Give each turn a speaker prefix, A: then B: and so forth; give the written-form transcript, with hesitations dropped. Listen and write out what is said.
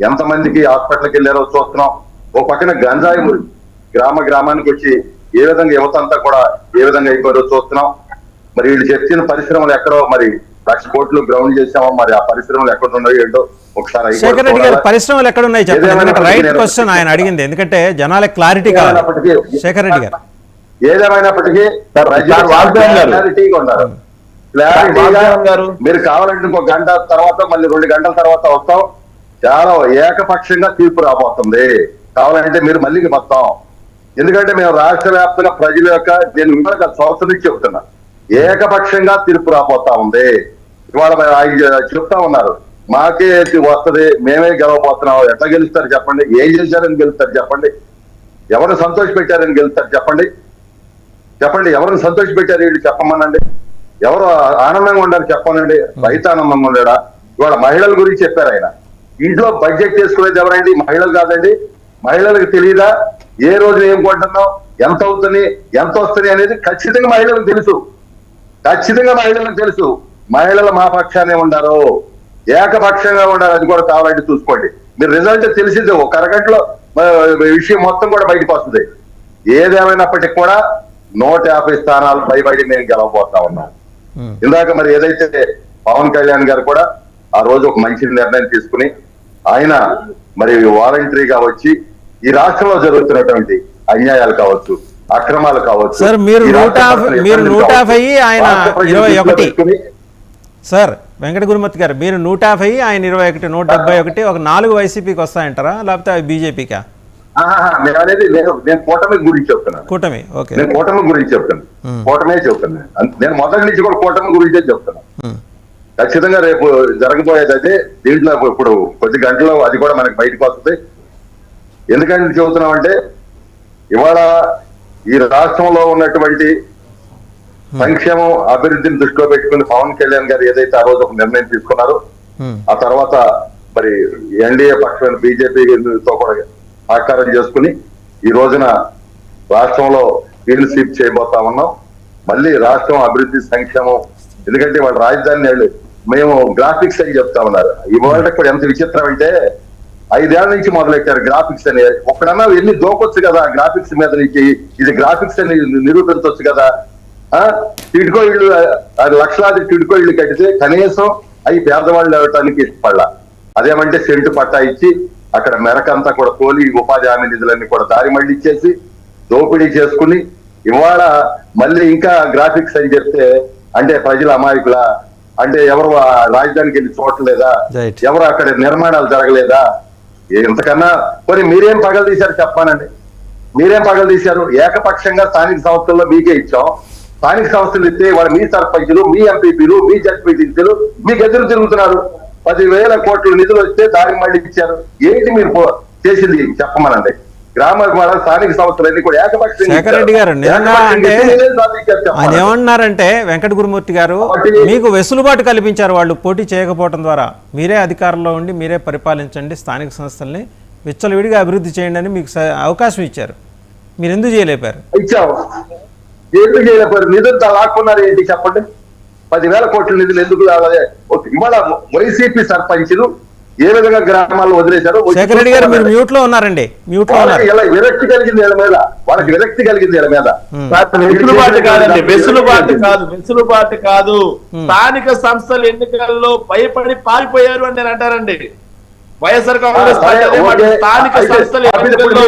A: ఎంతమందికి హాస్పిటల్కి వెళ్ళారో చూస్తున్నాం. ఓ పక్కన గంజాయి గ్రామానికి వచ్చి ఏ విధంగా యువత అంతా కూడా ఏ విధంగా అయిపోయారో చూస్తున్నాం. మరి వీళ్ళు చెప్పిన పరిశ్రమలు ఎక్కడో మరి 1,00,000 కోట్లు గ్రౌండ్ చేసామో మరి ఆ పరిశ్రమలు ఎక్కడ ఉన్నాయో ఏంటో ఒకసారి.
B: శేఖర్ రెడ్డి గారు, పరిశ్రమలు ఎక్కడ ఉన్నాయి చెప్పండి. రైట్ క్వశ్చన్ ఆయన అడిగింది, ఎందుకంటే జనాలకు క్లారిటీ కావాలి. శేఖర్ రెడ్డి గారు,
A: ఏదేమైనప్పటికీ క్లారిటీగా ఉన్నారు. మీరు కావాలంటే ఇంకో గంట తర్వాత మళ్ళీ 2 గంటల తర్వాత వస్తాం. చాలా ఏకపక్షంగా తీర్పు రాబోతుంది. కావాలంటే మీరు మళ్ళీ మొత్తం, ఎందుకంటే మేము రాష్ట్ర వ్యాప్తంగా ప్రజల యొక్క నేను మిమ్మల్ని సంవత్సరం నుంచి చెప్తున్నా, ఏకపక్షంగా తీర్పు రాబోతా ఉంది. ఇవాళ చెప్తా ఉన్నారు మాకే వస్తుంది, మేమే గెలవబోతున్నాం. ఎట్లా గెలుస్తారు చెప్పండి? ఏం చేశారని గెలుస్తారు చెప్పండి? ఎవరిని సంతోష పెట్టారని గెలుస్తారు చెప్పండి? ఎవరిని సంతోష పెట్టారు వీళ్ళు చెప్పమనండి. ఎవరు ఆనందంగా ఉండారు చెప్పనండి? రైతు ఆనందంగా ఉండాడా? ఇవాళ మహిళల గురించి చెప్పారు ఆయన. ఇంట్లో బడ్జెట్ చేసుకునేది ఎవరండి? మహిళలు కాదండి. మహిళలకు తెలియదా ఏ రోజు ఏం కొంటున్నాం, ఎంత అవుతుంది, ఎంత వస్తుంది అనేది? ఖచ్చితంగా మహిళలకు తెలుసు. మహిళలు మా పక్షానే ఉండారు, ఏకపక్షంగా ఉండాలి. అది కూడా కావాలంటే చూసుకోండి. మీరు రిజల్ట్ తెలిసింది ఒక అరగంటలో విషయం మొత్తం కూడా బయటకు వస్తుంది. ఏదేమైనప్పటికీ కూడా 150 స్థానాలు పైబడి మేము గెలవబోతా ఉన్నాం. ఇందాక మరి ఏదైతే పవన్ కళ్యాణ్ గారు కూడా ఆ రోజు ఒక మంచి నిర్ణయం తీసుకుని ఆయన మరి వాలంటరీగా వచ్చి ఈ రాష్ట్రంలో జరుగుతున్నటువంటి అన్యాయాలు కావచ్చు, అక్రమాలు కావచ్చు.
B: సార్ మీరు 150 ఆయన 21. సార్ వెంకట గురుమూర్తి గారు, మీరు 150 ఆయన 21, 171, ఒక 4 వైసీపీకి వస్తాయంటారా, లేకపోతే అవి బీజేపీకా?
A: నేను కూటమి గురించి చెప్తున్నాను.
B: కూటమి, ఓకే.
A: నేను కూటమి గురించి కూటమే చెప్తున్నాను. నేను మొదటి నుంచి కూడా కూటమి గురించే చెప్తున్నాను. ఖచ్చితంగా రేపు జరగబోయేది అదే. దీంట్లో ఇప్పుడు కొద్ది గంటల్లో అది కూడా మనకి బయటకు వస్తుంది. ఎందుకంటే చెబుతున్నామంటే ఇవాళ ఈ రాష్ట్రంలో ఉన్నటువంటి సంక్షేమం అభివృద్ధిని దృష్టిలో పెట్టుకుని పవన్ కళ్యాణ్ గారు ఏదైతే ఆ రోజు ఒక నిర్ణయం తీసుకున్నారో, ఆ తర్వాత మరి ఎన్డీఏ పక్షమైన బీజేపీతో కూడా సహకారం చేసుకుని ఈ రోజున రాష్ట్రంలో క్లీన్ స్వీప్ చేయబోతా ఉన్నాం. మళ్ళీ రాష్ట్రం అభివృద్ధి సంక్షేమం, ఎందుకంటే వాళ్ళ రాజధాని మేము గ్రాఫిక్స్ అని చెప్తా ఉన్నారు. ఇవాళ కూడా ఎంత విచిత్రం అంటే 5 ఏళ్ల నుంచి మొదలెట్టారు గ్రాఫిక్స్ అని. ఒక్కడన్నా వెళ్ళి దూకొచ్చు కదా గ్రాఫిక్స్ మీద నుంచి, ఇది గ్రాఫిక్స్ అని నిరూపించవచ్చు కదా. టిడ్కో ఇళ్ళు, లక్షలాది టిడ్కో ఇళ్ళు కట్టితే కనీసం అవి పేదవాళ్ళు ఇవ్వటానికి ఇష్టపడలా. అదేమంటే సెంటు పట్టా ఇచ్చి అక్కడ మెరకంతా కూడా తోలి ఉపాధి హామీ నిధులన్నీ కూడా దారి మళ్ళిచ్చేసి దోపిడీ చేసుకుని ఇవాళ మళ్ళీ ఇంకా గ్రాఫిక్స్ అని చెప్తే అంటే ప్రజల అమాయకుల, అంటే ఎవరు రాజధానికి వెళ్ళి చూడలేదా, ఎవరు అక్కడ నిర్మాణాలు జరగలేదా? ఇంతకన్నా మరి మీరేం పగలు తీశారు చెప్పానండి? మీరేం పగలు తీశారు? ఏకపక్షంగా స్థానిక సంస్థల్లో మీకే ఇచ్చాం. స్థానిక సంస్థలు ఇస్తే వాళ్ళు మీ సర్పంచులు, మీ ఎంపీపీలు, మీ జడ్పీటీసీలు మీకు ఎదురు తిరుగుతున్నారు. 10,000 కోట్ల నిధులు వస్తే దానికి మళ్ళీ ఇచ్చారు. ఏంటి మీరు చేసింది చెప్పమనండి? స్థానిక సంస్థలన్నీ కూడా ఏకపక్షంగా.
B: శేఖర్ రెడ్డి గారు ఆయన ఏమన్నారంటే, వెంకట గురుమూర్తి గారు మీకు వెసులుబాటు కల్పించారు వాళ్ళు పోటీ చేయకపోవడం ద్వారా. మీరే అధికారంలో ఉండి మీరే పరిపాలించండి, స్థానిక సంస్థల్ని విచ్చలవిడిగా అభివృద్ధి చేయండి అని మీకు అవకాశం ఇచ్చారు. మీరు ఎందుకు చేయలేపారు?
A: ఎందుకు చేయలేపారు? నిధులు లాక్కున్నారు ఏంటి చెప్పండి? 10,000 కోట్ల నిధులు ఎందుకు? ఇవాళ వైసీపీ సర్పంచులు ఏ విధంగా గ్రామాల్లో వదిలేశారు.
B: శేఖర్ రెడ్డి గారు మీరు మ్యూట్ లో ఉన్నారండి.
A: విరక్తి కలిగింది వీళ్ళ మీద, వాళ్ళకి విరక్తి కలిగింది వీళ్ళ మీద.
C: వెసులుబాటు కాదు, స్థానిక సంస్థల ఎన్నికల్లో భయపడి పారిపోయారు అని నేను అంటారండి. వైఎస్ఆర్ కాంగ్రెస్ స్థానిక సంస్థల ఎన్నికల్లో